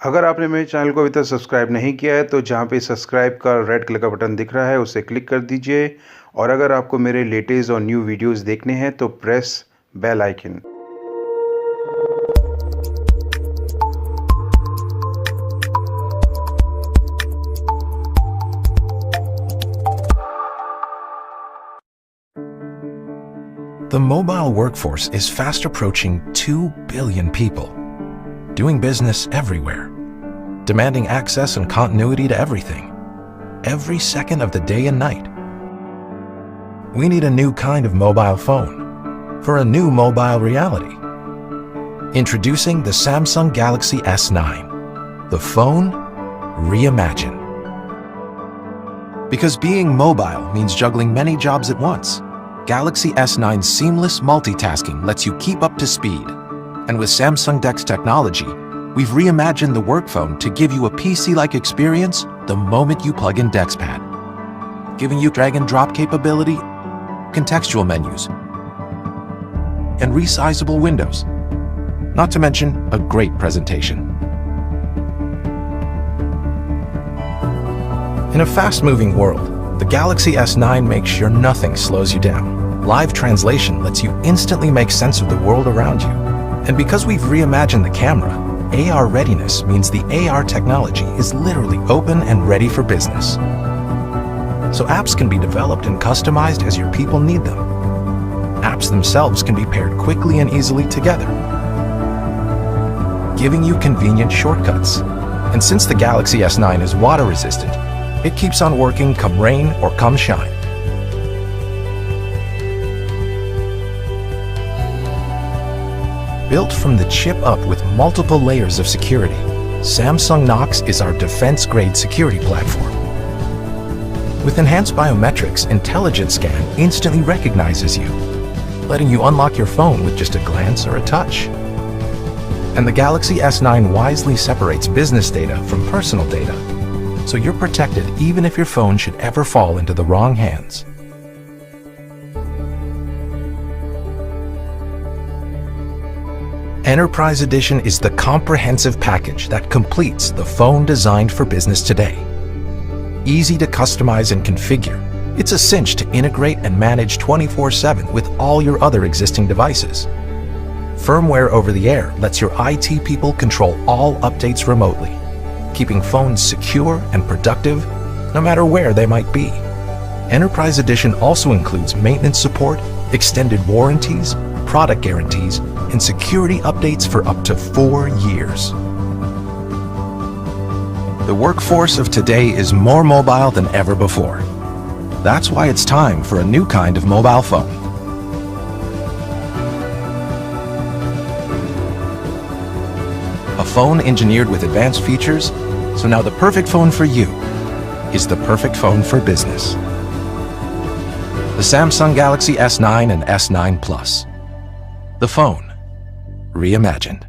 अगर आपने मेरे चैनल को अभी तक सब्सक्राइब नहीं किया है तो जहाँ पे सब्सक्राइब का रेड कलर का बटन दिख रहा है उसे क्लिक कर दीजिए और अगर आपको मेरे लेटेस्ट और न्यू वीडियोस देखने हैं तो press bell icon. The mobile workforce is fast approaching 2 billion people, doing business everywhere, demanding access and continuity to everything, every second of the day and night. We need a new kind of mobile phone for a new mobile reality. Introducing the Samsung Galaxy S9, the phone reimagined. Because being mobile means juggling many jobs at once, Galaxy S9's seamless multitasking lets you keep up to speed. And with Samsung DeX technology, we've reimagined the work phone to give you a PC-like experience the moment you plug in DeXPad, giving you drag and drop capability, contextual menus, and resizable windows, not to mention a great presentation. In a fast-moving world, the Galaxy S9 makes sure nothing slows you down. Live translation lets you instantly make sense of the world around you. And because we've reimagined the camera, AR readiness means the AR technology is literally open and ready for business. So apps can be developed and customized as your people need them. Apps themselves can be paired quickly and easily together, giving you convenient shortcuts. And since the Galaxy S9 is water resistant, it keeps on working come rain or come shine. Built from the chip up with multiple layers of security, Samsung Knox is our defense-grade security platform. With enhanced biometrics, Intelligent Scan instantly recognizes you, letting you unlock your phone with just a glance or a touch. And the Galaxy S9 wisely separates business data from personal data, so you're protected even if your phone should ever fall into the wrong hands. Enterprise Edition is the comprehensive package that completes the phone designed for business today. Easy to customize and configure, it's a cinch to integrate and manage 24/7 with all your other existing devices. Firmware over the air lets your IT people control all updates remotely, keeping phones secure and productive no matter where they might be. Enterprise Edition also includes maintenance support, extended warranties, product guarantees, and security updates for up to 4 years. The workforce of today is more mobile than ever before. That's why it's time for a new kind of mobile phone. A phone engineered with advanced features, so now the perfect phone for you is the perfect phone for business. The Samsung Galaxy S9 and S9 Plus. The phone reimagined.